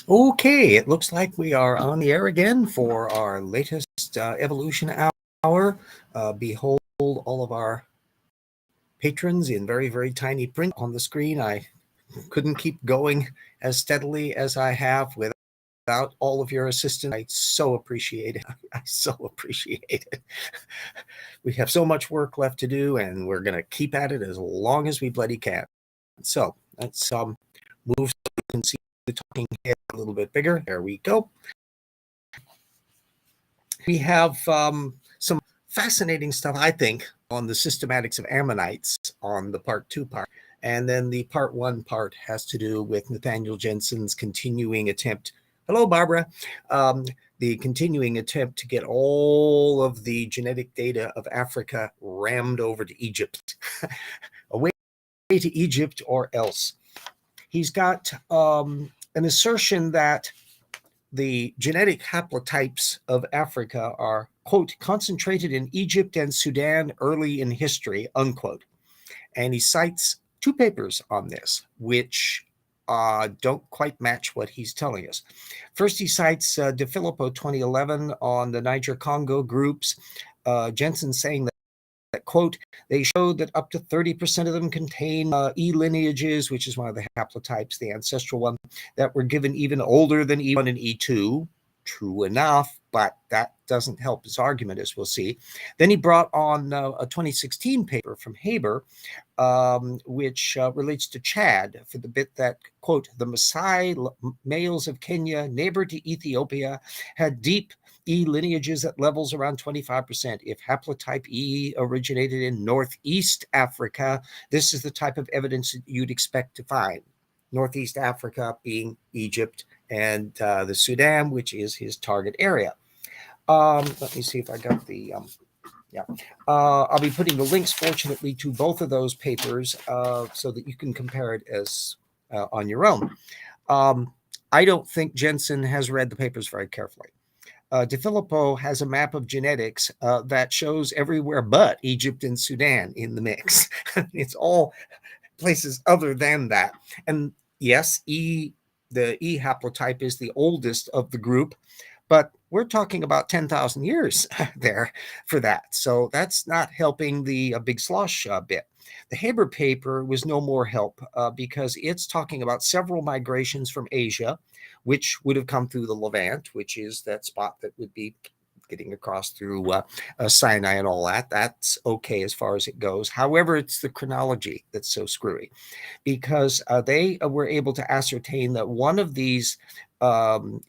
Okay, it looks like we are on the air again for our latest evolution hour. Behold all of our patrons in very, very tiny print on the screen. I couldn't keep going as steadily as I have without all of your assistance. I so appreciate it. I so appreciate it. We have so much work left to do, and we're going to keep at it as long as we bloody can. So let's move so you can see the talking head a little bit bigger. There we go. We have some fascinating stuff, I think, on the systematics of ammonites on the part 2 part. And then the part 1 part has to do with Nathaniel Jensen's continuing attempt. Hello, Barbara. The continuing attempt to get all of the genetic data of Africa rammed over to Egypt. Away to Egypt or else. He's got an assertion that the genetic haplotypes of Africa are, quote, concentrated in Egypt and Sudan early in history, unquote. And he cites 2 papers on this, which don't quite match what he's telling us. First, he cites De Filippo 2011 on the Niger-Congo groups, Jeanson saying that, quote, they showed that up to 30% of them contain E lineages, which is one of the haplotypes, the ancestral one, that were given even older than E1 and E2. True enough, but that doesn't help his argument, as we'll see. Then he brought on a 2016 paper from Haber, which relates to Chad for the bit that, quote, the Maasai males of Kenya, neighbor to Ethiopia, had deep E lineages at levels around 25%. If haplotype E originated in Northeast Africa, this is the type of evidence that you'd expect to find. Northeast Africa being Egypt and the Sudan, which is his target area. Let me see if I got the... I'll be putting the links, fortunately, to both of those papers so that you can compare it as on your own. I don't think Jeanson has read the papers very carefully. De Filippo has a map of genetics that shows everywhere but Egypt and Sudan in the mix. It's all places other than that. And yes, the E haplotype is the oldest of the group, but we're talking about 10,000 years there for that. So that's not helping the Big Slosh bit. The Haber paper was no more help because it's talking about several migrations from Asia, which would have come through the Levant, which is that spot that would be getting across through Sinai and all that. That's okay as far as it goes. However, it's the chronology that's so screwy, because they were able to ascertain that one of these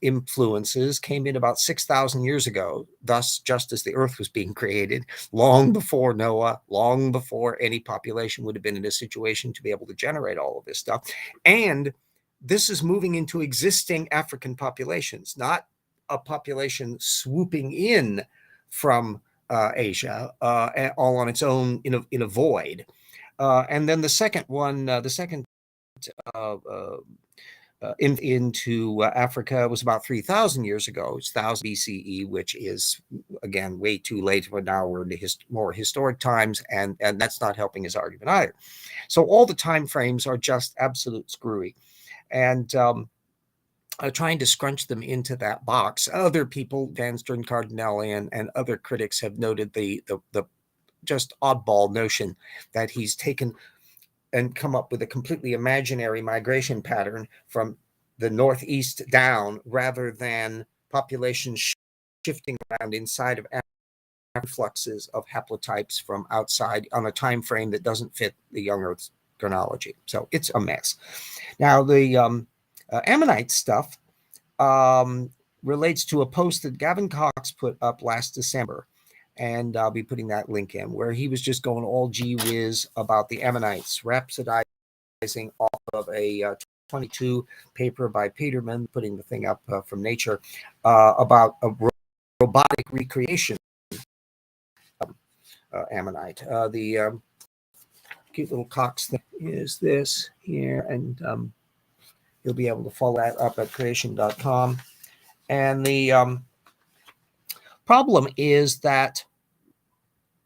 influences came in about 6,000 years ago, thus just as the earth was being created, long before Noah, long before any population would have been in a situation to be able to generate all of this stuff. And this is moving into existing African populations, not a population swooping in from Asia all on its own in a void. And then the second one, into Africa was about 3,000 years ago. It's 1000 BCE, which is, again, way too late. But now we're into more historic times, and that's not helping his argument either. So all the time frames are just absolute screwy. And trying to scrunch them into that box. Other people, Van Stern Cardinelli and other critics, have noted the just oddball notion that he's taken and come up with a completely imaginary migration pattern from the northeast down, rather than population shifting around inside of fluxes of haplotypes from outside on a time frame that doesn't fit the young Earth's chronology. So it's a mess. Now, the ammonite stuff relates to a post that Gavin Cox put up last December, and I'll be putting that link in, where he was just going all gee whiz about the ammonites, rhapsodizing off of a 22 paper by Peterman, putting the thing up from Nature, about a robotic recreation ammonite. The cute little Cox thing is this here, and you'll be able to follow that up at creation.com. And the problem is that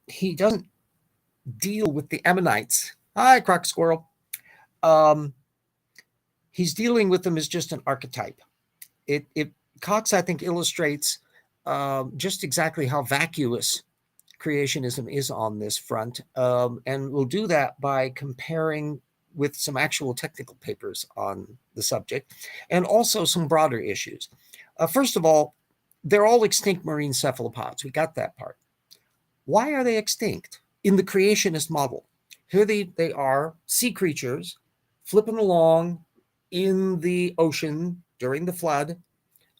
he doesn't deal with the ammonites. Hi, croc squirrel. He's dealing with them as just an archetype. Cox, I think, illustrates just exactly how vacuous creationism is on this front, and we'll do that by comparing with some actual technical papers on the subject, and also some broader issues. First of all, they're all extinct marine cephalopods. We got that part. Why are they extinct? In the creationist model, here they are, sea creatures, flipping along in the ocean during the flood.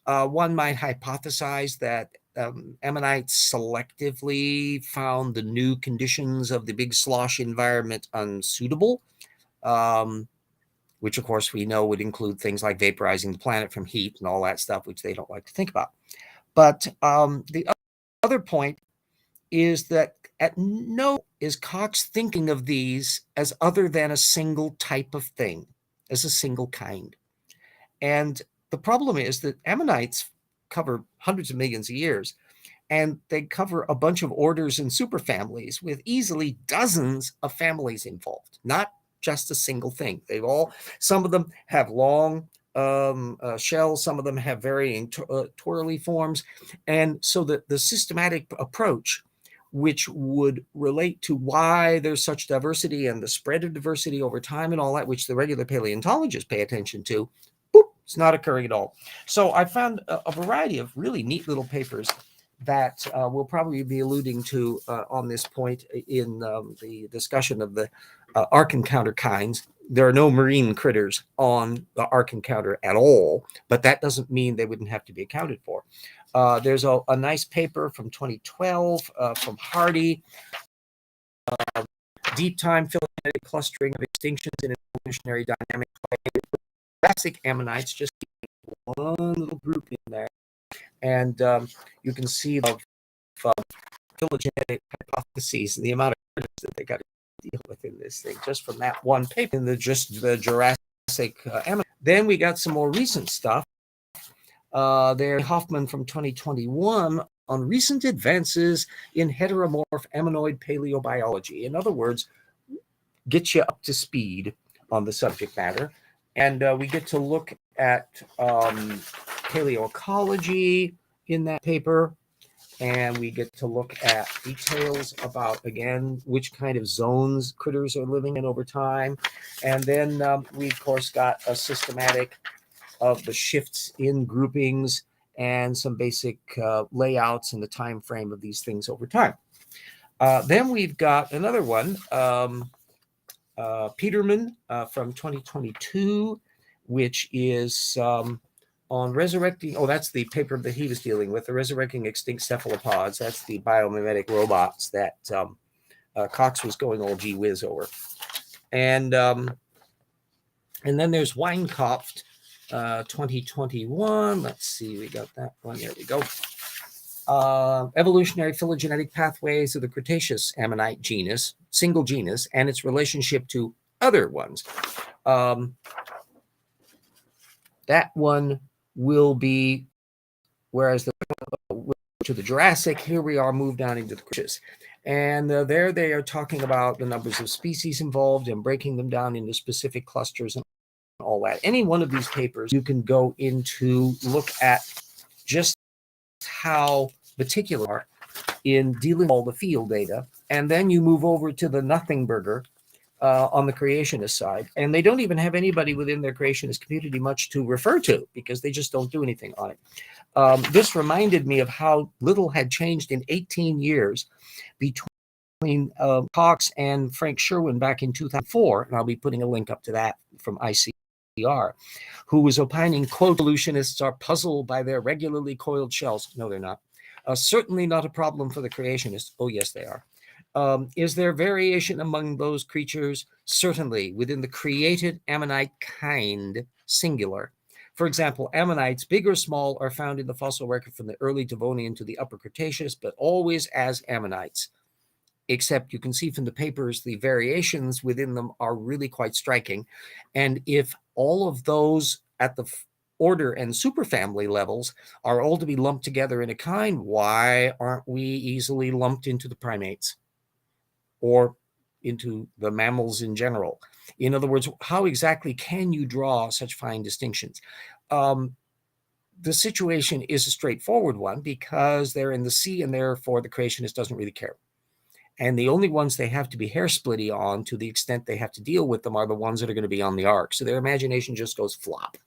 One might hypothesize that ammonites selectively found the new conditions of the Big Slosh environment unsuitable, which of course we know would include things like vaporizing the planet from heat and all that stuff, which they don't like to think about. But the other point is that at no is Cox thinking of these as other than a single type of thing, as a single kind. And the problem is that ammonites cover hundreds of millions of years, and they cover a bunch of orders and superfamilies with easily dozens of families involved, not just a single thing. Some of them have long shells, some of them have varying twirly forms. And so the systematic approach, which would relate to why there's such diversity and the spread of diversity over time and all that, which the regular paleontologists pay attention to, it's not occurring at all. So I found a variety of really neat little papers that we'll probably be alluding to on this point in the discussion of the Ark Encounter kinds. There are no marine critters on the Ark Encounter at all, but that doesn't mean they wouldn't have to be accounted for. There's a nice paper from 2012 from Hardy, Deep Time Phylogenetic Clustering of Extinctions in Evolutionary Dynamic Play. Classic ammonites, just one little group in there. And you can see the phylogenetic hypotheses and the amount of critters that they got to deal with in this thing, just from that one paper in the Jurassic ammonite. Then we got some more recent stuff. There, Hoffman from 2021 on recent advances in heteromorph ammonoid paleobiology. In other words, get you up to speed on the subject matter. And we get to look at paleoecology in that paper. And we get to look at details about, again, which kind of zones critters are living in over time. And then we, of course, got a systematic of the shifts in groupings and some basic layouts and the time frame of these things over time. Then we've got another one, Peterman from 2022, which is on resurrecting. Oh, that's the paper that he was dealing with, the resurrecting extinct cephalopods. That's the biomimetic robots that Cox was going all gee whiz over. And then there's Weinkopf, 2021. Let's see, we got that one. There we go. Evolutionary phylogenetic pathways of the Cretaceous ammonite genus, single genus, and its relationship to other ones. That one will be, whereas to the Jurassic, here we are moved down into the Cretaceous. And there they are talking about the numbers of species involved and breaking them down into specific clusters and all that. Any one of these papers, you can go into look at just how particular in dealing with all the field data. And then you move over to the Nothingburger on the creationist side. And they don't even have anybody within their creationist community much to refer to because they just don't do anything on it. This reminded me of how little had changed in 18 years between Cox and Frank Sherwin back in 2004. And I'll be putting a link up to that from ICR, who was opining, quote, evolutionists are puzzled by their regularly coiled shells. No, they're not. Certainly not a problem for the creationists. Oh, yes, they are. Is there variation among those creatures? Certainly, within the created ammonite kind, singular. For example, ammonites, big or small, are found in the fossil record from the early Devonian to the Upper Cretaceous, but always as ammonites. Except you can see from the papers, the variations within them are really quite striking. And if all of those at the order and superfamily levels are all to be lumped together in a kind, why aren't we easily lumped into the primates or into the mammals in general? In other words, how exactly can you draw such fine distinctions? the situation is a straightforward one because they're in the sea, and therefore the creationist doesn't really care. And the only ones they have to be hair splitty on, to the extent they have to deal with them, are the ones that are going to be on the ark. So their imagination just goes flop.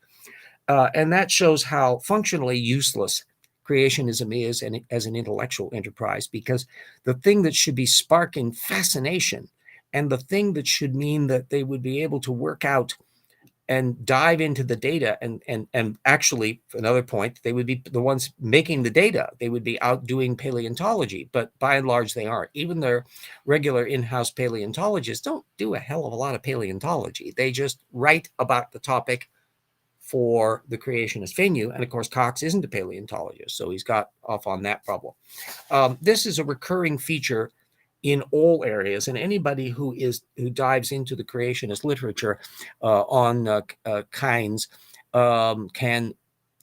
And that shows how functionally useless creationism is as an intellectual enterprise, because the thing that should be sparking fascination, and the thing that should mean that they would be able to work out and dive into the data, and actually, another point, they would be the ones making the data. They would be out doing paleontology, but by and large they aren't. Even their regular in-house paleontologists don't do a hell of a lot of paleontology. They just write about the topic for the creationist venue, and of course Cox isn't a paleontologist, so he's got off on that problem. This is a recurring feature in all areas, and anybody who dives into the creationist literature on kinds can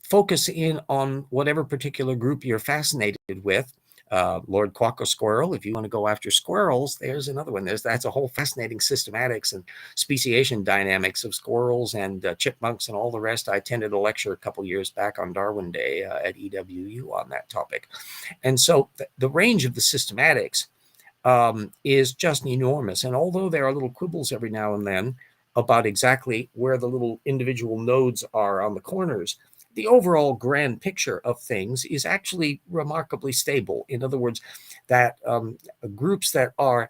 focus in on whatever particular group you're fascinated with. Lord Quacker Squirrel, if you want to go after squirrels, there's another one. That's a whole fascinating systematics and speciation dynamics of squirrels and chipmunks and all the rest. I attended a lecture a couple years back on Darwin Day at EWU on that topic. And so the range of the systematics is just enormous. And although there are little quibbles every now and then about exactly where the little individual nodes are on the corners, the overall grand picture of things is actually remarkably stable. In other words, that groups that are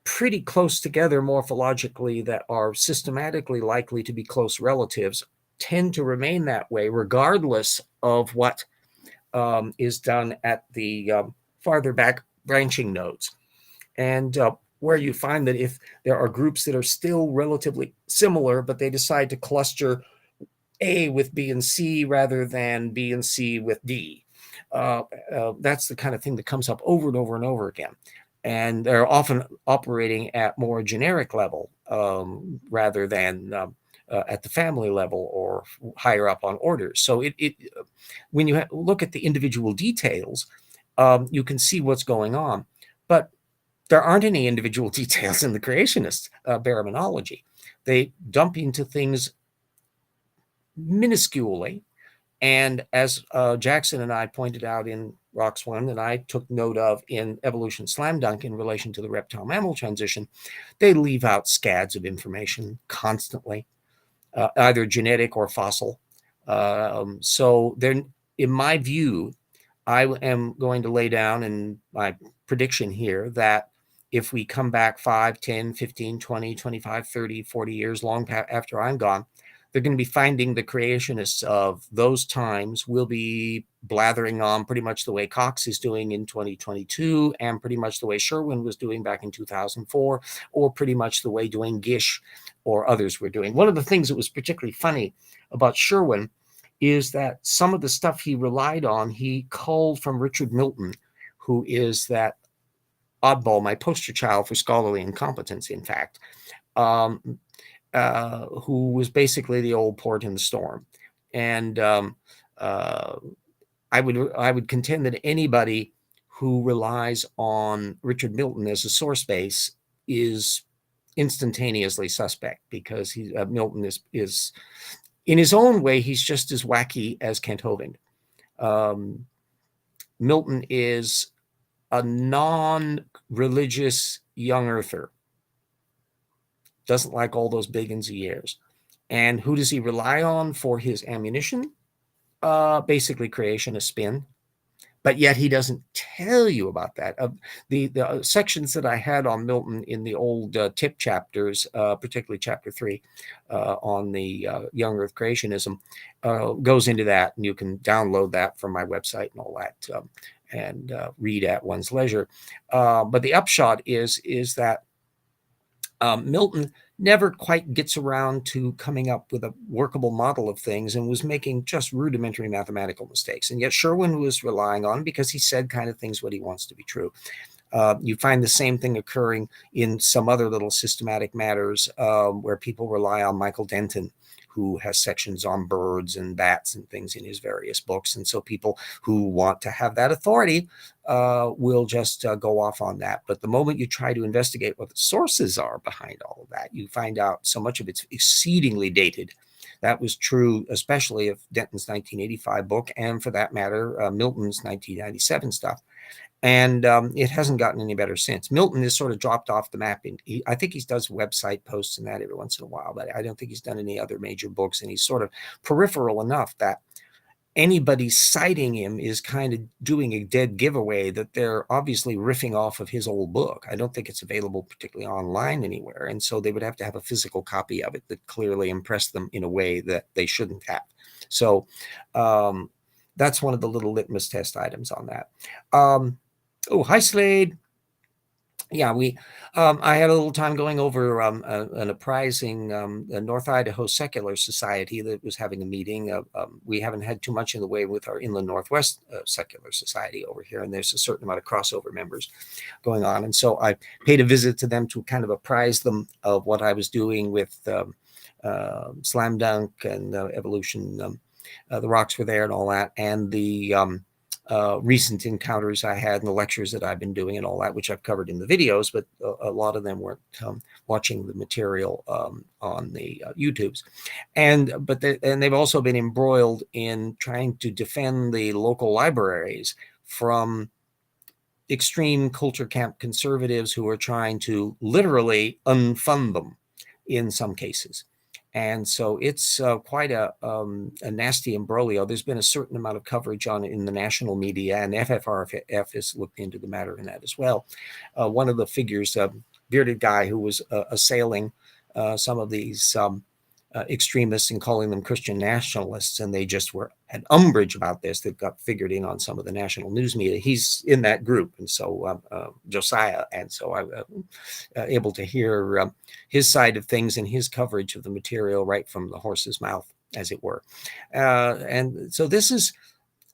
pretty close together morphologically, that are systematically likely to be close relatives, tend to remain that way regardless of what is done at the farther back branching nodes. And where you find that if there are groups that are still relatively similar, but they decide to cluster A with B and C rather than B and C with D, that's the kind of thing that comes up over and over and over again. And they're often operating at more generic level rather than at the family level or higher up on orders. So when you look at the individual details, you can see what's going on. But there aren't any individual details in the creationist baraminology. They dump into things minusculely. And as Jackson and I pointed out in Rocks 1, and I took note of in Evolution Slam Dunk in relation to the reptile-mammal transition, they leave out scads of information constantly, either genetic or fossil. So they're, in my view, I am going to lay down in my prediction here that if we come back 5, 10, 15, 20, 25, 30, 40 years long after I'm gone, they're going to be finding the creationists of those times will be blathering on pretty much the way Cox is doing in 2022, and pretty much the way Sherwin was doing back in 2004, or pretty much the way Duane Gish or others were doing. One of the things that was particularly funny about Sherwin is that some of the stuff he relied on, he culled from Richard Milton, who is that oddball, my poster child for scholarly incompetence, in fact, who was basically the old port in the storm. And I would contend that anybody who relies on Richard Milton as a source base is instantaneously suspect, because Milton is in his own way, he's just as wacky as Kent Hovind. Milton is a non-religious young earther. Doesn't like all those big and Z airs. And who does he rely on for his ammunition? Basically creationist spin. But yet he doesn't tell you about that. The sections that I had on Milton in the old tip chapters, particularly chapter 3 on the young earth creationism, goes into that. And you can download that from my website and all that, and read at one's leisure. But the upshot is that Milton never quite gets around to coming up with a workable model of things, and was making just rudimentary mathematical mistakes. And yet Sherwin was relying on, because he said kind of things what he wants to be true. You find the same thing occurring in some other little systematic matters where people rely on Michael Denton, who has sections on birds and bats and things in his various books. And so people who want to have that authority will just go off on that. But the moment you try to investigate what the sources are behind all of that, you find out so much of it's exceedingly dated That was true, especially of Denton's 1985 book, and for that matter, Milton's 1997 stuff. And it hasn't gotten any better since. Milton has sort of dropped off the map. I think he does website posts and that every once in a while, but I don't think he's done any other major books. And he's sort of peripheral enough that anybody citing him is kind of doing a dead giveaway that they're obviously riffing off of his old book. I don't think it's available particularly online anywhere. And so they would have to have a physical copy of it that clearly impressed them in a way that they shouldn't have. So that's one of the little litmus test items on that. Oh, hi, Slade. Yeah, I had a little time going over an apprising the North Idaho Secular Society that was having a meeting. We haven't had too much in the way with our Inland Northwest Secular Society over here, and there's a certain amount of crossover members going on. And so I paid a visit to them to kind of apprise them of what I was doing with Slam Dunk and Evolution. The rocks were there and all that, and the recent encounters I had and the lectures that I've been doing and all that, which I've covered in the videos, but a lot of them weren't watching the material on the YouTubes. And they've also been embroiled in trying to defend the local libraries from extreme culture camp conservatives who are trying to literally unfund them in some cases. And so it's quite a nasty imbroglio. There's been a certain amount of coverage on it in the national media, and FFRF has looked into the matter in that as well. One of the figures, a bearded guy who was assailing some of these extremists and calling them Christian nationalists, and they just had umbrage about this. That got figured in on some of the national news media. He's in that group, and so Josiah, and so I was able to hear his side of things and his coverage of the material right from the horse's mouth, as it were. And so this is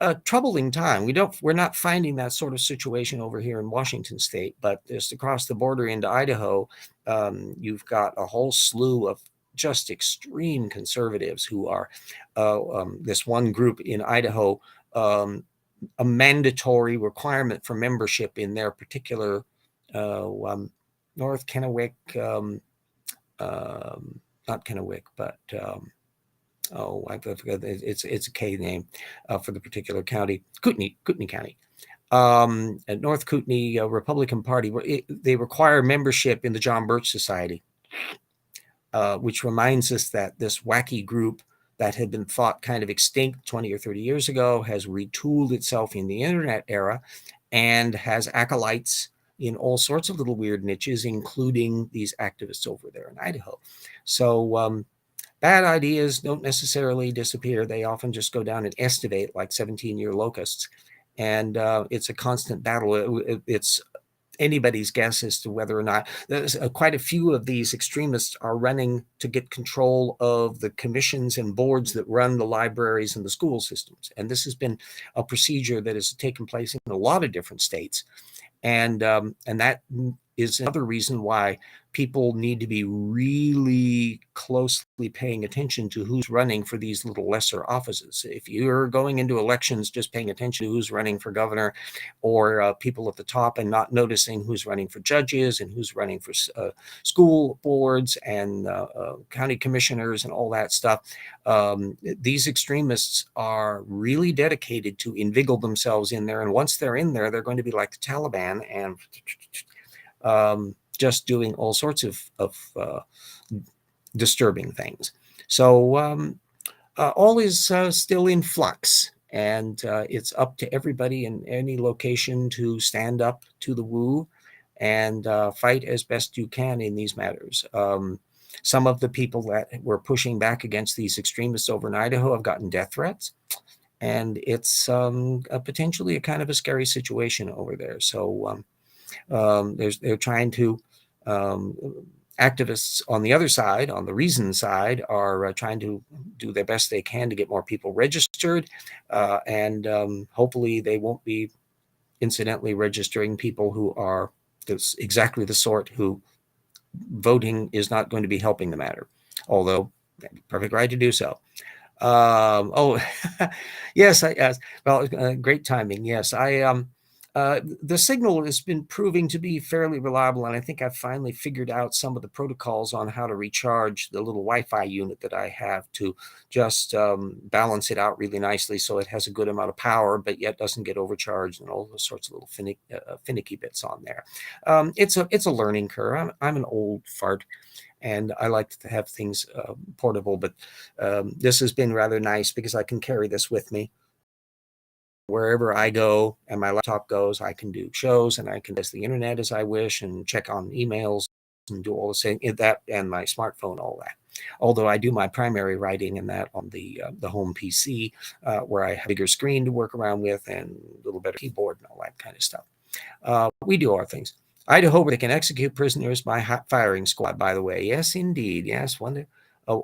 a troubling time. We're not finding that sort of situation over here in Washington State, but just across the border into Idaho, you've got a whole slew of just extreme conservatives who are this one group in Idaho, a mandatory requirement for membership in their particular North Kennewick, not Kennewick, but I forgot, it's a K name for the particular county, Kootenai County. At North Kootenai Republican Party, they require membership in the John Birch Society. Which reminds us that this wacky group that had been thought kind of extinct 20 or 30 years ago has retooled itself in the internet era and has acolytes in all sorts of little weird niches, including these activists over there in Idaho. So bad ideas don't necessarily disappear. They often just go down and estivate like 17-year locusts. And it's a constant battle. It's anybody's guess as to whether or not there's quite a few of these extremists are running to get control of the commissions and boards that run the libraries and the school systems. And this has been a procedure that has taken place in a lot of different states. And that is another reason why people need to be really closely paying attention to who's running for these little lesser offices. If you're going into elections just paying attention to who's running for governor or people at the top and not noticing who's running for judges and who's running for school boards and county commissioners and all that stuff, these extremists are really dedicated to inveigle themselves in there. And once they're in there, they're going to be like the Taliban and just doing all sorts of disturbing things. So all is still in flux, and it's up to everybody in any location to stand up to the woo and fight as best you can in these matters. Some of the people that were pushing back against these extremists over in Idaho have gotten death threats, and it's potentially a kind of a scary situation over there. So they're trying to activists on the other side, on the reason side, are trying to do their best they can to get more people registered, and hopefully they won't be incidentally registering people who are exactly the sort who voting is not going to be helping the matter, although perfect right to do so. Yes, well, great timing. Yes, The signal has been proving to be fairly reliable, and I think I've finally figured out some of the protocols on how to recharge the little Wi-Fi unit that I have to just balance it out really nicely so it has a good amount of power, but yet doesn't get overcharged and all those sorts of little finicky bits on there. It's a learning curve. I'm an old fart, and I like to have things portable, but this has been rather nice because I can carry this with me wherever I go, and my laptop goes. I can do shows, and I can test the internet as I wish and check on emails and do all the same that, and my smartphone, all that. Although I do my primary writing in that on the home PC, where I have a bigger screen to work around with and a little better keyboard and all that kind of stuff. We do our things. Idaho, where they can execute prisoners by firing squad, by the way. Yes, indeed. Yes, a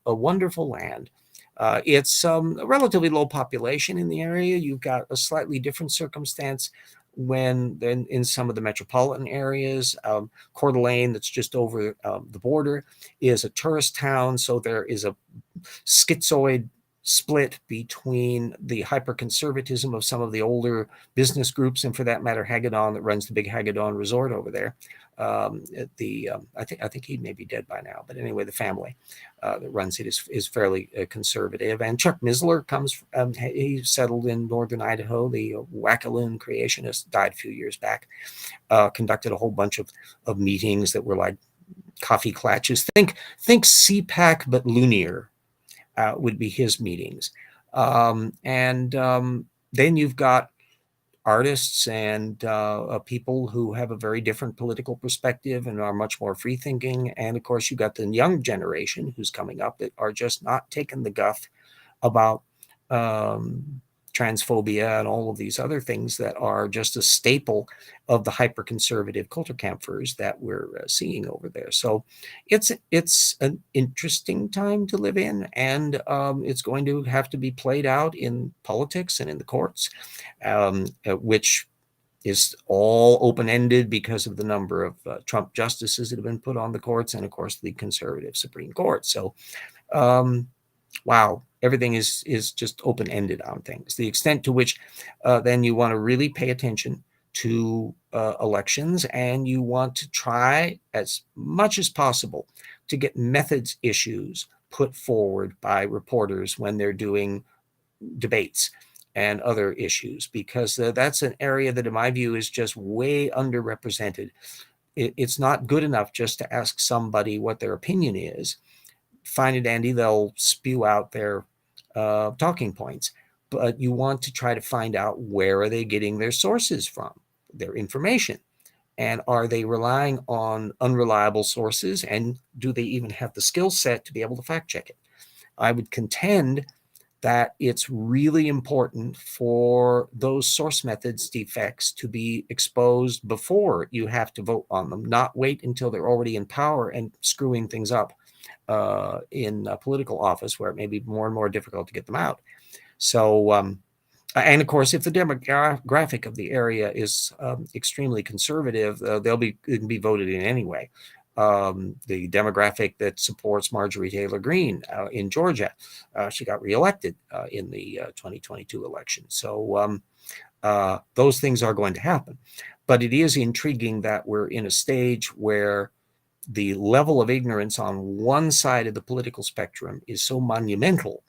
wonderful land. It's a relatively low population in the area. You've got a slightly different circumstance than in some of the metropolitan areas. Coeur d'Alene, that's just over the border, is a tourist town, so there is a schizoid split between the hyper-conservatism of some of the older business groups, and for that matter, Hagedon, that runs the big Hagedon resort over there. I think he may be dead by now, but anyway, the family that runs it is fairly conservative. And Chuck Missler comes, he settled in northern Idaho. The wackaloon creationist died a few years back. Conducted a whole bunch of meetings that were like coffee clatches. Think CPAC but loonier. Would be his meetings. Then you've got artists and people who have a very different political perspective and are much more free thinking. And of course, you got the young generation who's coming up that are just not taking the guff about transphobia and all of these other things that are just a staple of the hyper-conservative culture campers that we're seeing over there. So it's an interesting time to live in, and it's going to have to be played out in politics and in the courts, which is all open-ended because of the number of Trump justices that have been put on the courts, and of course the conservative Supreme Court. So wow, everything is just open-ended on things. The extent to which then you want to really pay attention to elections, and you want to try as much as possible to get methods issues put forward by reporters when they're doing debates and other issues, because that's an area that in my view is just way underrepresented. It's not good enough just to ask somebody what their opinion is. Fine and dandy, they'll spew out their talking points, but you want to try to find out where are they getting their sources from, their information, and are they relying on unreliable sources, and do they even have the skill set to be able to fact check it? I would contend that it's really important for those source methods defects to be exposed before you have to vote on them, not wait until they're already in power and screwing things up in a political office where it may be more and more difficult to get them out. So, and of course, if the demographic of the area is extremely conservative, it can be voted in anyway. The demographic that supports Marjorie Taylor Greene in Georgia, she got reelected in the 2022 election. So those things are going to happen. But it is intriguing that we're in a stage where the level of ignorance on one side of the political spectrum is so monumental,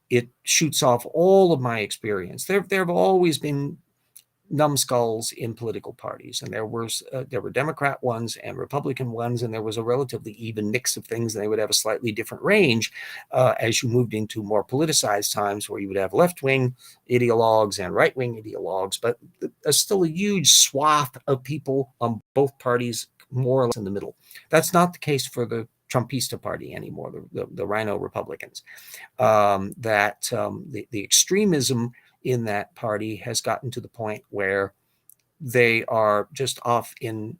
it shoots off all of my experience. There have always been numbskulls in political parties, and there were Democrat ones and Republican ones, and there was a relatively even mix of things, and they would have a slightly different range as you moved into more politicized times where you would have left-wing ideologues and right-wing ideologues, but still a huge swath of people on both parties more or less in the middle. That's not the case for the Trumpista party anymore, the Rhino Republicans. The extremism in that party has gotten to the point where they are just off in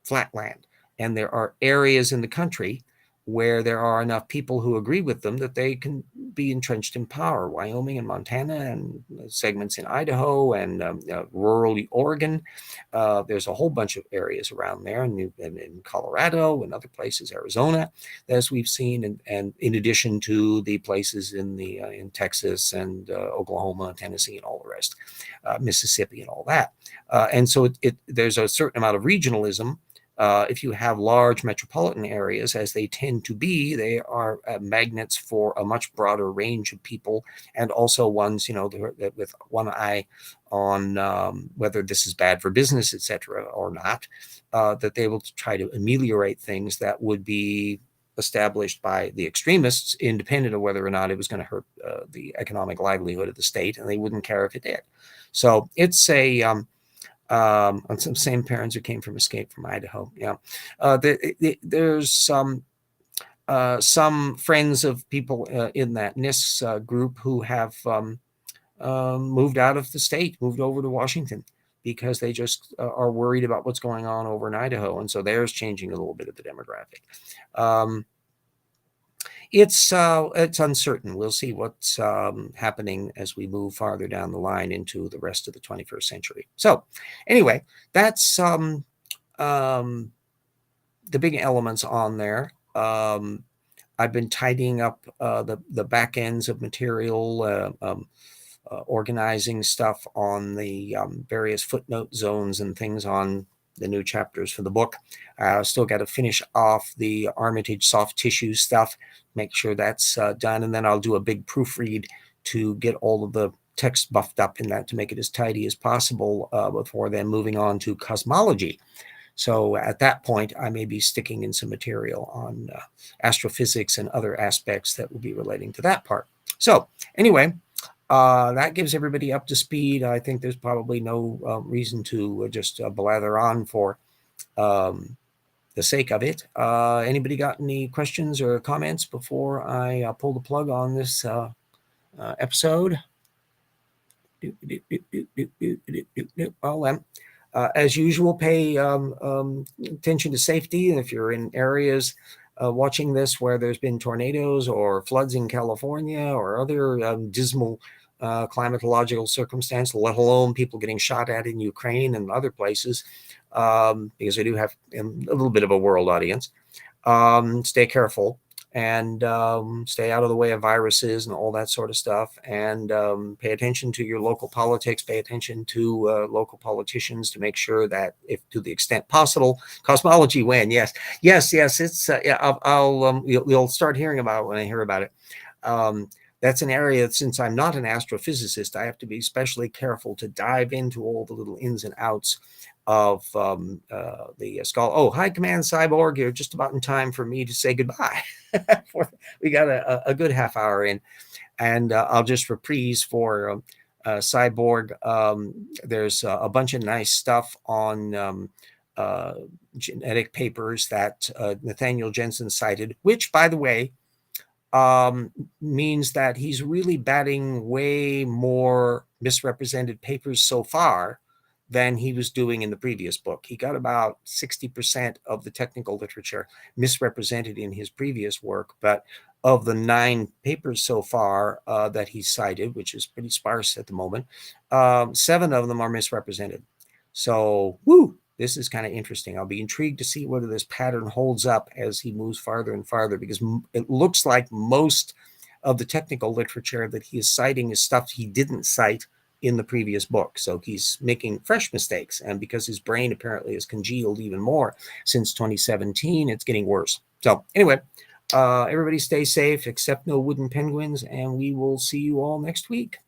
flatland, and there are areas in the country where there are enough people who agree with them that they can be entrenched in power. Wyoming and Montana and segments in Idaho and rural Oregon. There's a whole bunch of areas around there, and in Colorado and other places, Arizona, as we've seen, and in addition to the places in Texas and Oklahoma, Tennessee, and all the rest, Mississippi, and all that. And so there's a certain amount of regionalism. If you have large metropolitan areas, as they tend to be, they are magnets for a much broader range of people, and also ones, that with one eye on whether this is bad for business, etc., or not, that they will try to ameliorate things that would be established by the extremists, independent of whether or not it was going to hurt the economic livelihood of the state, and they wouldn't care if it did. So it's on some same parents who came from Escape from Idaho. Yeah, there's some friends of people in that NIST group who have moved out of the state, moved over to Washington, because they just are worried about what's going on over in Idaho, and so theirs changing a little bit of the demographic. It's uncertain. We'll see what's happening as we move farther down the line into the rest of the 21st century. So anyway, that's the big elements on there. I've been tidying up the back ends of material, organizing stuff on the various footnote zones and things on the new chapters for the book. Still got to finish off the Armitage soft tissue stuff, make sure that's done, and then I'll do a big proofread to get all of the text buffed up in that to make it as tidy as possible before then moving on to cosmology. So at that point, I may be sticking in some material on astrophysics and other aspects that will be relating to that part. So anyway, that gives everybody up to speed. I think there's probably no reason to just blather on for the sake of it. Anybody got any questions or comments before I pull the plug on this episode? Well, then, as usual, pay attention to safety. And if you're in areas watching this where there's been tornadoes or floods in California or other dismal climatological circumstance, let alone people getting shot at in Ukraine and other places, because I do have a little bit of a world audience, stay careful and stay out of the way of viruses and all that sort of stuff, and pay attention to your local politics, pay attention to local politicians to make sure that, if to the extent possible, cosmology win. Yes, it's you'll start hearing about it when I hear about it. That's an area, since I'm not an astrophysicist, I have to be especially careful to dive into all the little ins and outs of the skull. Oh, hi, Command Cyborg. You're just about in time for me to say goodbye. We got a good half hour in, and I'll just reprise for Cyborg. There's a bunch of nice stuff on genetic papers that Nathaniel Jensen cited, which, by the way, means that he's really batting way more misrepresented papers so far than he was doing in the previous book. He got about 60% of the technical literature misrepresented in his previous work, but of the 9 papers so far that he cited, which is pretty sparse at the moment, 7 of them are misrepresented. So, this is kind of interesting. I'll be intrigued to see whether this pattern holds up as he moves farther and farther, because it looks like most of the technical literature that he is citing is stuff he didn't cite in the previous book. So he's making fresh mistakes. And because his brain apparently has congealed even more since 2017, it's getting worse. So anyway, everybody stay safe, accept no wooden penguins, and we will see you all next week.